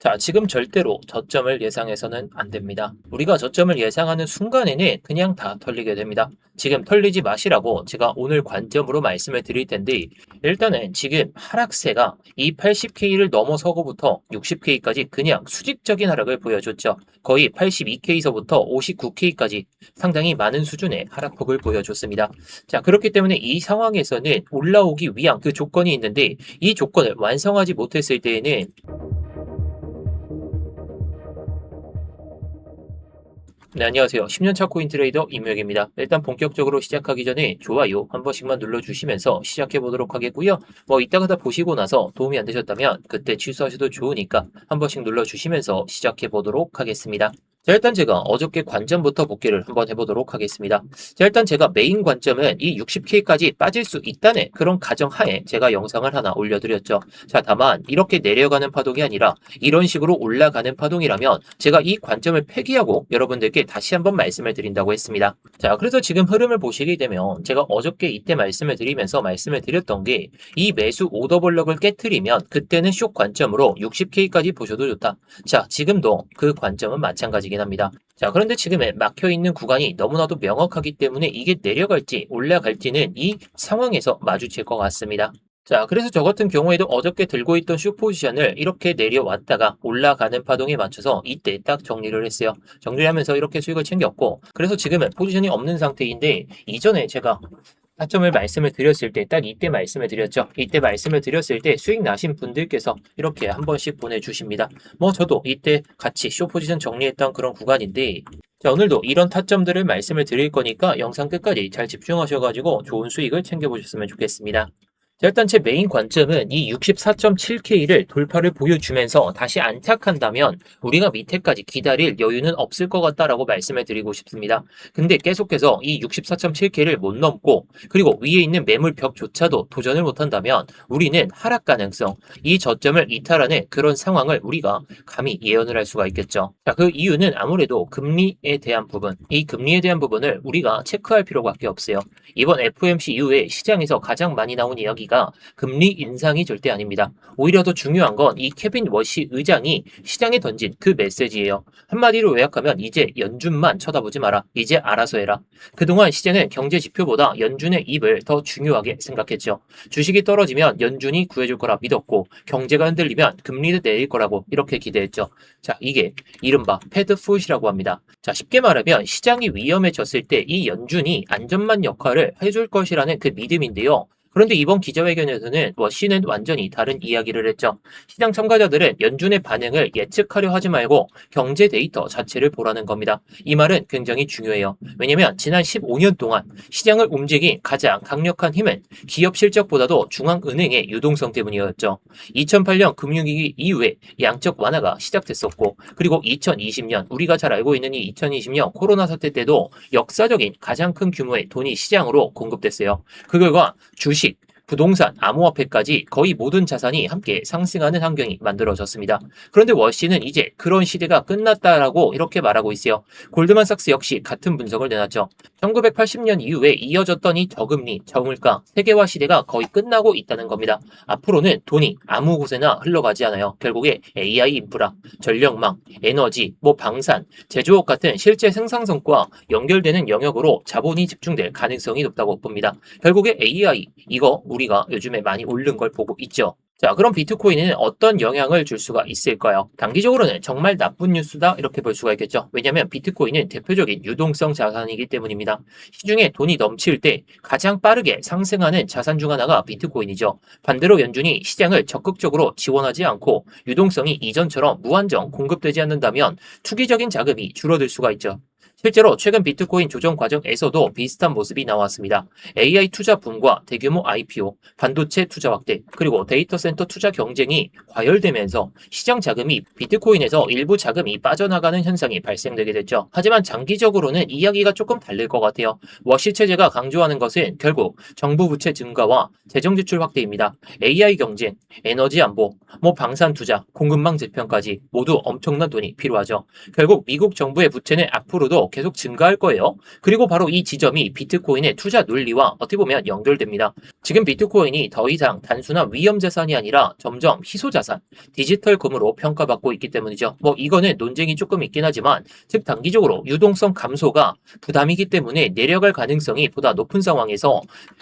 자, 지금 절대로 저점을 예상해서는 안 됩니다. 우리가 저점을 예상하는 순간에는 그냥 다 털리게 됩니다. 지금 털리지 마시라고 제가 오늘 관점으로 말씀을 드릴 텐데, 일단은 지금 하락세가 이 80K를 넘어서고부터 60K까지 그냥 수직적인 하락을 보여줬죠. 거의 82K서부터 59K까지 상당히 많은 수준의 하락폭을 보여줬습니다. 자, 그렇기 때문에 이 상황에서는 올라오기 위한 그 조건이 있는데, 이 조건을 완성하지 못했을 때에는 네, 안녕하세요. 10년차 코인 트레이더 임혁입니다. 일단 본격적으로 시작하기 전에 좋아요 한 번씩만 눌러주시면서 시작해 보도록 하겠고요. 뭐 이따가 다 보시고 나서 도움이 안 되셨다면 그때 취소하셔도 좋으니까 한 번씩 눌러주시면서 시작해 보도록 하겠습니다. 자, 일단 제가 어저께 관점부터 복귀를 한번 해보도록 하겠습니다. 자, 일단 제가 메인 관점은 이 60K까지 빠질 수 있다는 그런 가정하에 제가 영상을 하나 올려드렸죠. 자, 다만 이렇게 내려가는 파동이 아니라 이런 식으로 올라가는 파동이라면 제가 이 관점을 폐기하고 여러분들께 다시 한번 말씀을 드린다고 했습니다. 자, 그래서 지금 흐름을 보시게 되면 제가 어저께 이때 말씀을 드리면서 말씀을 드렸던 게 이 매수 오더블럭을 깨트리면 그때는 숏 관점으로 60K까지 보셔도 좋다. 자, 지금도 그 관점은 마찬가지긴 합니다. 자, 그런데 지금 막혀있는 구간이 너무나도 명확하기 때문에 이게 내려갈지 올라갈지는 이 상황에서 마주칠 것 같습니다. 자, 그래서 저 같은 경우에도 어저께 들고 있던 숏 포지션을 이렇게 내려왔다가 올라가는 파동에 맞춰서 이때 딱 정리를 했어요. 정리를 하면서 이렇게 수익을 챙겼고, 그래서 지금은 포지션이 없는 상태인데, 이전에 제가 타점을 말씀을 드렸을 때 딱 이때 말씀을 드렸죠. 이때 말씀을 드렸을 때 수익 나신 분들께서 이렇게 한 번씩 보내주십니다. 뭐 저도 이때 같이 숏 포지션 정리했던 그런 구간인데, 자, 오늘도 이런 타점들을 말씀을 드릴 거니까 영상 끝까지 잘 집중하셔가지고 좋은 수익을 챙겨보셨으면 좋겠습니다. 자, 일단 제 메인 관점은 이 64.7K를 돌파를 보여주면서 다시 안착한다면 우리가 밑에까지 기다릴 여유는 없을 것 같다라고 말씀을 드리고 싶습니다. 근데 계속해서 이 64.7K를 못 넘고 그리고 위에 있는 매물벽조차도 도전을 못한다면 우리는 하락 가능성, 이 저점을 이탈하는 그런 상황을 우리가 감히 예언을 할 수가 있겠죠. 자, 그 이유는 아무래도 금리에 대한 부분, 이 금리에 대한 부분을 우리가 체크할 필요밖에 없어요. 이번 FOMC 이후에 시장에서 가장 많이 나온 이야기가 금리 인상이 절대 아닙니다. 오히려 더 중요한 건 이 케빈 워시 의장이 시장에 던진 그 메시지예요. 한마디로 요약하면 이제 연준만 쳐다보지 마라. 이제 알아서 해라. 그동안 시장은 경제 지표보다 연준의 입을 더 중요하게 생각했죠. 주식이 떨어지면 연준이 구해줄 거라 믿었고 경제가 흔들리면 금리를 내릴 거라고 이렇게 기대했죠. 자, 이게 이른바 패드풋이라고 합니다. 자, 쉽게 말하면 시장이 위험해졌을 때 이 연준이 안전망 역할을 해줄 것이라는 그 믿음인데요. 그런데 이번 기자회견에서는 워시는 완전히 다른 이야기를 했죠. 시장 참가자들은 연준의 반응을 예측하려 하지 말고 경제 데이터 자체를 보라는 겁니다. 이 말은 굉장히 중요해요. 왜냐면 지난 15년 동안 시장을 움직인 가장 강력한 힘은 기업 실적보다도 중앙은행의 유동성 때문이었죠. 2008년 금융위기 이후에 양적 완화가 시작됐었고, 그리고 2020년 우리가 잘 알고 있는 이 2020년 코로나 사태 때도 역사적인 가장 큰 규모의 돈이 시장으로 공급됐어요. 그 결과 주식, 부동산, 암호화폐까지 거의 모든 자산이 함께 상승하는 환경이 만들어졌습니다. 그런데 월시는 이제 그런 시대가 끝났다라고 이렇게 말하고 있어요. 골드만삭스 역시 같은 분석을 내놨죠. 1980년 이후에 이어졌던 이 저금리, 저물가, 세계화 시대가 거의 끝나고 있다는 겁니다. 앞으로는 돈이 아무 곳에나 흘러가지 않아요. 결국에 AI 인프라, 전력망, 에너지, 방산, 제조업 같은 실제 생산성과 연결되는 영역으로 자본이 집중될 가능성이 높다고 봅니다. 결국에 AI, 이거 우리가 요즘에 많이 오른 걸 보고 있죠. 자, 그럼 비트코인에는 어떤 영향을 줄 수가 있을까요? 단기적으로는 정말 나쁜 뉴스다 이렇게 볼 수가 있겠죠. 왜냐하면 비트코인은 대표적인 유동성 자산이기 때문입니다. 시중에 돈이 넘칠 때 가장 빠르게 상승하는 자산 중 하나가 비트코인이죠. 반대로 연준이 시장을 적극적으로 지원하지 않고 유동성이 이전처럼 무한정 공급되지 않는다면 투기적인 자금이 줄어들 수가 있죠. 실제로 최근 비트코인 조정 과정에서도 비슷한 모습이 나왔습니다. AI 투자 붐과 대규모 IPO, 반도체 투자 확대, 그리고 데이터 센터 투자 경쟁이 과열되면서 시장 자금이 비트코인에서 일부 자금이 빠져나가는 현상이 발생되게 됐죠. 하지만 장기적으로는 이야기가 조금 다를 것 같아요. 워시 체제가 강조하는 것은 결국 정부 부채 증가와 재정 지출 확대입니다. AI 경쟁, 에너지 안보, 방산 투자, 공급망 재편까지 모두 엄청난 돈이 필요하죠. 결국 미국 정부의 부채는 앞으로도 계속 증가할 거예요. 그리고 바로 이 지점이 비트코인의 투자 논리와 어떻게 보면 연결됩니다. 지금 비트코인이 더 이상 단순한 위험 자산이 아니라 점점 희소 자산, 디지털 금으로 평가받고 있기 때문이죠. 뭐 이거는 논쟁이 조금 있긴 하지만 즉 단기적으로 유동성 감소가 부담이기 때문에 내려갈 가능성이 보다 높은 상황에서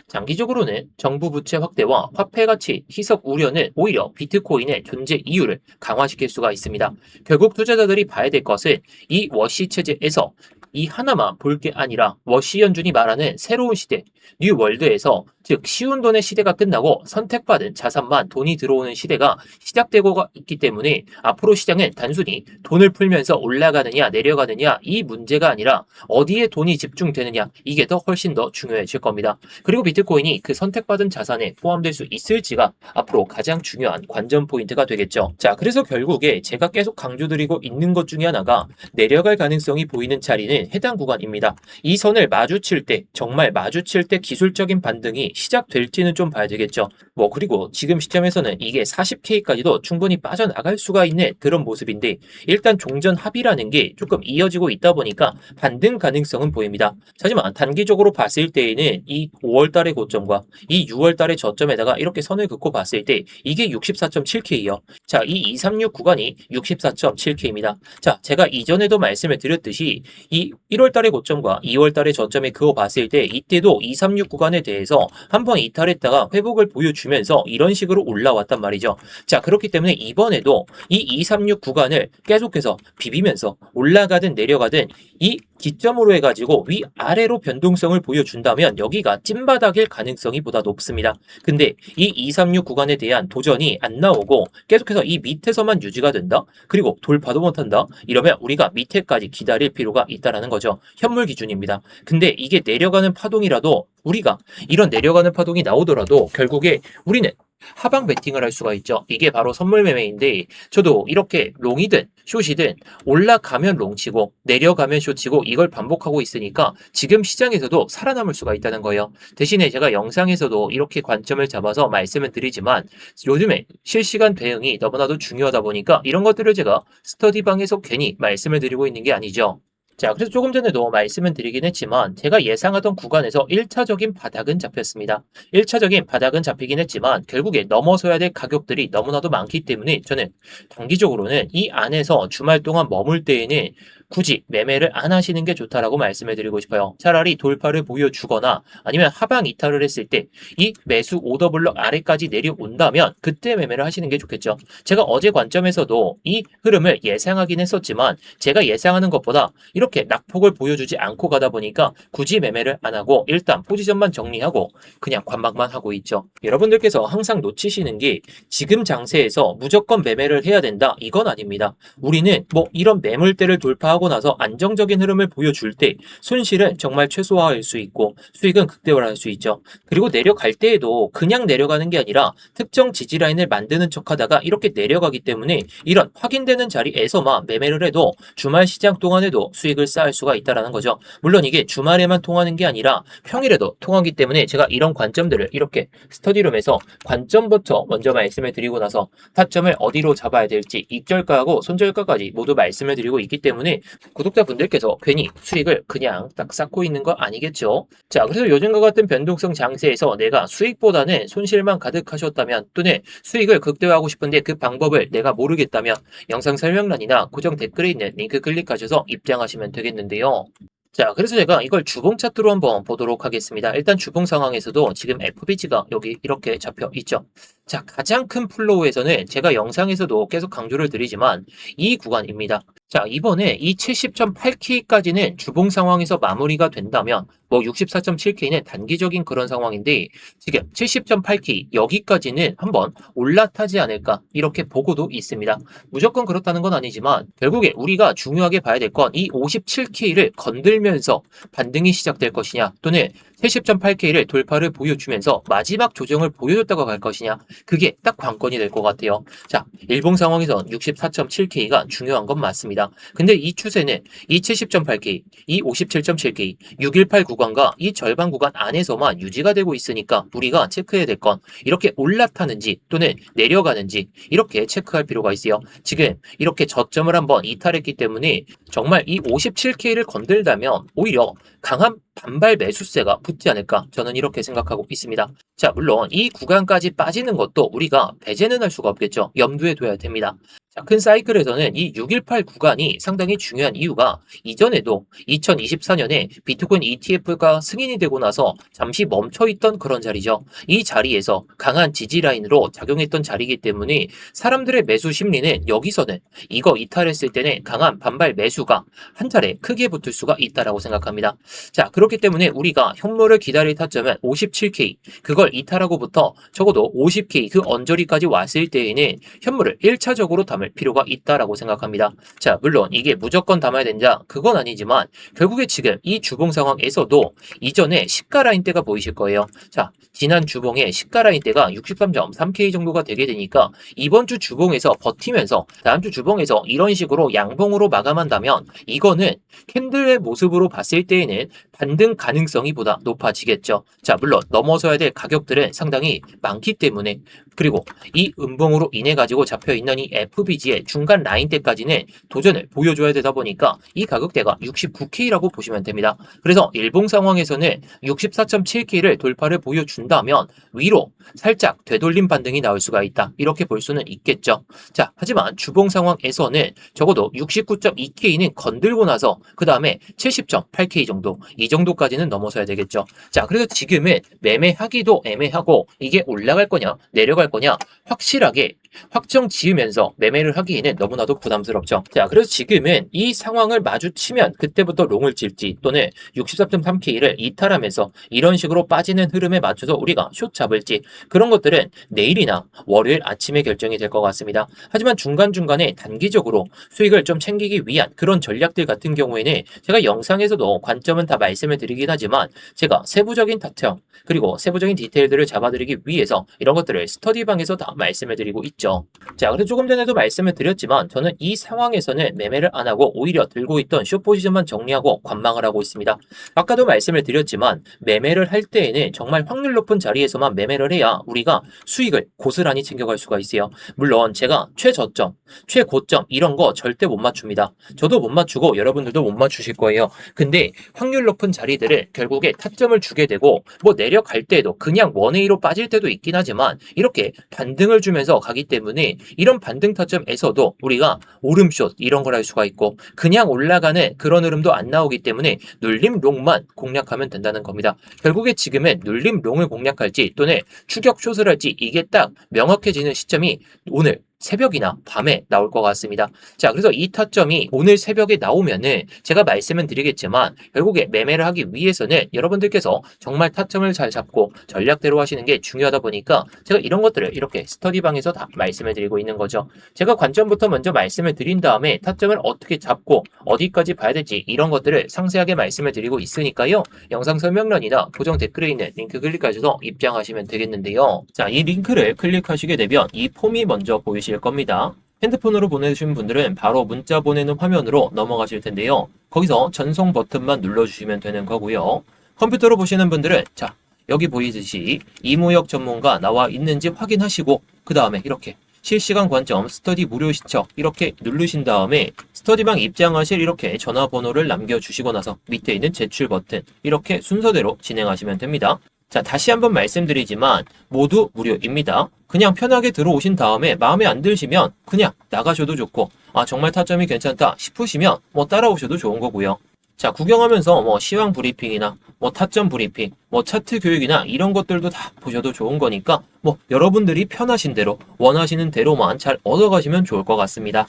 장기적으로는 정부 부채 확대와 화폐 가치 희석 우려는 오히려 비트코인의 존재 이유를 강화시킬 수가 있습니다. 결국 투자자들이 봐야 될 것은 이 워시 체제에서 이 하나만 볼 게 아니라 워시 연준이 말하는 새로운 시대, 뉴 월드에서 즉 쉬운 돈의 시대가 끝나고 선택받은 자산만 돈이 들어오는 시대가 시작되고 있기 때문에 앞으로 시장은 단순히 돈을 풀면서 올라가느냐 내려가느냐 이 문제가 아니라 어디에 돈이 집중되느냐 이게 더 훨씬 더 중요해질 겁니다. 그리고 비트코인이 그 선택받은 자산에 포함될 수 있을지가 앞으로 가장 중요한 관전 포인트가 되겠죠. 자, 그래서 결국에 제가 계속 강조드리고 있는 것 중에 하나가 내려갈 가능성이 보이는 자리는 해당 구간입니다. 이 선을 마주칠 때 정말 마주칠 때 기술적인 반등이 시작될지는 좀 봐야 되겠죠. 뭐 그리고 지금 시점에서는 이게 40K까지도 충분히 빠져나갈 수가 있는 그런 모습인데 일단 종전 합의라는 게 조금 이어지고 있다 보니까 반등 가능성은 보입니다. 하지만 단기적으로 봤을 때에는 이 5월달의 고점과 이 6월달의 저점에다가 이렇게 선을 긋고 봤을 때 이게 64.7K요. 자, 이 236 구간이 64.7K입니다. 자, 제가 이전에도 말씀을 드렸듯이 이 1월달의 고점과 2월달의 저점에 그어 봤을 때 이때도 236 구간에 대해서 한번 이탈했다가 회복을 보여주면서 이런 식으로 올라왔단 말이죠. 자, 그렇기 때문에 이번에도 이 236 구간을 계속해서 비비면서 올라가든 내려가든 이 기점으로 해가지고 위아래로 변동성을 보여준다면 여기가 찐바닥일 가능성이 보다 높습니다. 근데 이 236 구간에 대한 도전이 안 나오고 계속해서 이 밑에서만 유지가 된다? 그리고 돌파도 못한다? 이러면 우리가 밑에까지 기다릴 필요가 있다라는 거죠. 현물 기준입니다. 근데 이게 내려가는 파동이라도 우리가 이런 내려가는 파동이 나오더라도 결국에 우리는 하방 베팅을 할 수가 있죠. 이게 바로 선물 매매인데 저도 이렇게 롱이든 숏이든 올라가면 롱치고 내려가면 숏치고 이걸 반복하고 있으니까 지금 시장에서도 살아남을 수가 있다는 거예요. 대신에 제가 영상에서도 이렇게 관점을 잡아서 말씀을 드리지만 요즘에 실시간 대응이 너무나도 중요하다 보니까 이런 것들을 제가 스터디방에서 괜히 말씀을 드리고 있는 게 아니죠. 자, 그래서 조금 전에도 말씀을 드리긴 했지만 제가 예상하던 구간에서 1차적인 바닥은 잡혔습니다. 1차적인 바닥은 잡히긴 했지만 결국에 넘어서야 될 가격들이 너무나도 많기 때문에 저는 단기적으로는 이 안에서 주말 동안 머물 때에는 굳이 매매를 안 하시는 게 좋다라고 말씀을 드리고 싶어요. 차라리 돌파를 보여주거나 아니면 하방 이탈을 했을 때 이 매수 오더블럭 아래까지 내려온다면 그때 매매를 하시는 게 좋겠죠. 제가 어제 관점에서도 이 흐름을 예상하긴 했었지만 제가 예상하는 것보다 이렇게 낙폭을 보여주지 않고 가다 보니까 굳이 매매를 안 하고 일단 포지션만 정리하고 그냥 관망만 하고 있죠. 여러분들께서 항상 놓치시는 게 지금 장세에서 무조건 매매를 해야 된다 이건 아닙니다. 우리는 뭐 이런 매물대를 돌파하고 나서 안정적인 흐름을 보여줄 때 손실은 정말 최소화할 수 있고 수익은 극대화할 수 있죠. 그리고 내려갈 때에도 그냥 내려가는 게 아니라 특정 지지라인을 만드는 척하다가 이렇게 내려가기 때문에 이런 확인되는 자리에서만 매매를 해도 주말 시장 동안에도 수익을 쌓을 수가 있다는 거죠. 물론 이게 주말에만 통하는 게 아니라 평일에도 통하기 때문에 제가 이런 관점들을 이렇게 스터디룸에서 관점부터 먼저 말씀을 드리고 나서 타점을 어디로 잡아야 될지 입절가하고 손절가까지 모두 말씀을 드리고 있기 때문에 구독자분들께서 괜히 수익을 그냥 딱 쌓고 있는 거 아니겠죠? 자, 그래서 요즘과 같은 변동성 장세에서 내가 수익보다는 손실만 가득하셨다면 또는 수익을 극대화하고 싶은데 그 방법을 내가 모르겠다면 영상 설명란이나 고정 댓글에 있는 링크 클릭하셔서 입장하시면 되겠는데요. 자, 그래서 제가 이걸 주봉 차트로 한번 보도록 하겠습니다. 일단 주봉 상황에서도 지금 FBG가 여기 이렇게 잡혀 있죠. 자, 가장 큰 플로우에서는 제가 영상에서도 계속 강조를 드리지만 이 구간입니다. 자, 이번에 이 70.8K까지는 주봉 상황에서 마무리가 된다면 뭐 64.7K는 단기적인 그런 상황인데 지금 70.8K 여기까지는 한번 올라타지 않을까 이렇게 보고도 있습니다. 무조건 그렇다는 건 아니지만 결국에 우리가 중요하게 봐야 될 건 이 57K를 건들면서 반등이 시작될 것이냐 또는 70.8K를 돌파를 보여주면서 마지막 조정을 보여줬다고 갈 것이냐 그게 딱 관건이 될 것 같아요. 자, 일봉 상황에선 64.7K가 중요한 건 맞습니다. 근데 이 추세는 이 70.8K, 이 57.7K, 618 구간 구간과 이 절반 구간 안에서만 유지가 되고 있으니까 우리가 체크해야 될 건 이렇게 올라타는지 또는 내려가는지 이렇게 체크할 필요가 있어요. 지금 이렇게 저점을 한번 이탈했기 때문에 정말 이 57K를 건들다면 오히려 강한 반발 매수세가 붙지 않을까 저는 이렇게 생각하고 있습니다. 자, 물론 이 구간까지 빠지는 것도 우리가 배제는 할 수가 없겠죠. 염두에 둬야 됩니다. 자, 큰 사이클에서는 이 618 구간이 상당히 중요한 이유가 이전에도 2024년에 비트코인 ETF가 승인이 되고 나서 잠시 멈춰있던 그런 자리죠. 이 자리에서 강한 지지 라인으로 작용했던 자리이기 때문에 사람들의 매수 심리는 여기서는 이거 이탈했을 때는 강한 반발 매수가 한 차례 크게 붙을 수가 있다라고 생각합니다. 자, 그렇기 때문에 우리가 현물을 기다릴 타점은 57K, 그걸 이탈하고부터 적어도 50K 그 언저리까지 왔을 때에는 현물을 1차적으로 담을 필요가 있다라고 생각합니다. 자, 물론 이게 무조건 담아야 된다 그건 아니지만 결국에 지금 이 주봉 상황에서도 이전에 시가 라인대가 보이실 거예요. 자, 지난 주봉의 시가 라인대가 63.3K 정도가 되게 되니까 이번 주 주봉에서 버티면서 다음 주 주봉에서 이런 식으로 양봉으로 마감한다면 이거는 캔들의 모습으로 봤을 때에는 반등 가능성이 보다 높아지겠죠. 자, 물론 넘어서야 될 가격들은 상당히 많기 때문에 그리고 이 음봉으로 인해 가지고 잡혀있는 이 FBG의 중간 라인대까지는 도전을 보여줘야 되다 보니까 이 가격대가 69K라고 보시면 됩니다. 그래서 일봉 상황에서는 64.7K를 돌파를 보여준다면 위로 살짝 되돌림 반등이 나올 수가 있다. 이렇게 볼 수는 있겠죠. 자, 하지만 주봉 상황에서는 적어도 69.2K는 건들고 나서 그 다음에 70.8K 정도 이 정도까지는 넘어서야 되겠죠. 자, 그래서 지금은 매매하기도 애매하고 이게 올라갈 거냐 내려갈 거냐 확실하게 확정 지으면서 매매를 하기에는 너무나도 부담스럽죠. 자, 그래서 지금은 이 상황을 마주치면 그때부터 롱을 칠지 또는 64.3K를 이탈하면서 이런 식으로 빠지는 흐름에 맞춰서 우리가 숏 잡을지 그런 것들은 내일이나 월요일 아침에 결정이 될 것 같습니다. 하지만 중간중간에 단기적으로 수익을 좀 챙기기 위한 그런 전략들 같은 경우에는 제가 영상에서도 관점은 다 말씀을 드리긴 하지만 제가 세부적인 타점 그리고 세부적인 디테일들을 잡아드리기 위해서 이런 것들을 스터디방에서 다 말씀을 드리고 있죠. 자, 그래서 조금 전에도 말씀을 드렸지만 저는 이 상황에서는 매매를 안 하고 오히려 들고 있던 숏 포지션만 정리하고 관망을 하고 있습니다. 아까도 말씀을 드렸지만 매매를 할 때에는 정말 확률 높은 자리에서만 매매를 해야 우리가 수익을 고스란히 챙겨갈 수가 있어요. 물론 제가 최저점, 최고점 이런 거 절대 못 맞춥니다. 저도 못 맞추고 여러분들도 못 맞추실 거예요. 근데 확률 높은 자리들을 결국에 타점을 주게 되고 뭐 내려갈 때도 그냥 원웨이로 빠질 때도 있긴 하지만 이렇게 반등을 주면서 가기 때문에 이런 반등 타점에서도 우리가 오름숏 이런 걸 할 수가 있고 그냥 올라가는 그런 흐름도 안 나오기 때문에 눌림 롱만 공략하면 된다는 겁니다. 결국에 지금은 눌림 롱을 공략할지 또는 추격 숏을 할지 이게 딱 명확해지는 시점이 오늘 새벽이나 밤에 나올 것 같습니다. 자, 그래서 이 타점이 오늘 새벽에 나오면은 제가 말씀은 드리겠지만 결국에 매매를 하기 위해서는 여러분들께서 정말 타점을 잘 잡고 전략대로 하시는 게 중요하다 보니까 제가 이런 것들을 이렇게 스터디방에서 다 말씀을 드리고 있는 거죠. 제가 관점부터 먼저 말씀을 드린 다음에 타점을 어떻게 잡고 어디까지 봐야 될지 이런 것들을 상세하게 말씀을 드리고 있으니까요. 영상 설명란이나 고정 댓글에 있는 링크 클릭하셔서 입장하시면 되겠는데요. 자, 이 링크를 클릭하시게 되면 이 폼이 먼저 보이실 겁니다. 핸드폰으로 보내주신 분들은 바로 문자 보내는 화면으로 넘어가실 텐데요. 거기서 전송 버튼만 눌러주시면 되는 거고요. 컴퓨터로 보시는 분들은 자, 여기 보이듯이 이무역 전문가 나와 있는지 확인하시고 그 다음에 이렇게 실시간 관점 스터디 무료 신청 이렇게 누르신 다음에 스터디방 입장하실 이렇게 전화번호를 남겨주시고 나서 밑에 있는 제출 버튼 이렇게 순서대로 진행하시면 됩니다. 자, 다시 한번 말씀드리지만 모두 무료입니다. 그냥 편하게 들어오신 다음에 마음에 안 드시면 그냥 나가셔도 좋고 정말 타점이 괜찮다 싶으시면 뭐 따라오셔도 좋은 거고요. 자, 구경하면서 뭐 시황 브리핑이나 뭐 타점 브리핑, 뭐 차트 교육이나 이런 것들도 다 보셔도 좋은 거니까 뭐 여러분들이 편하신 대로 원하시는 대로만 잘 얻어가시면 좋을 것 같습니다.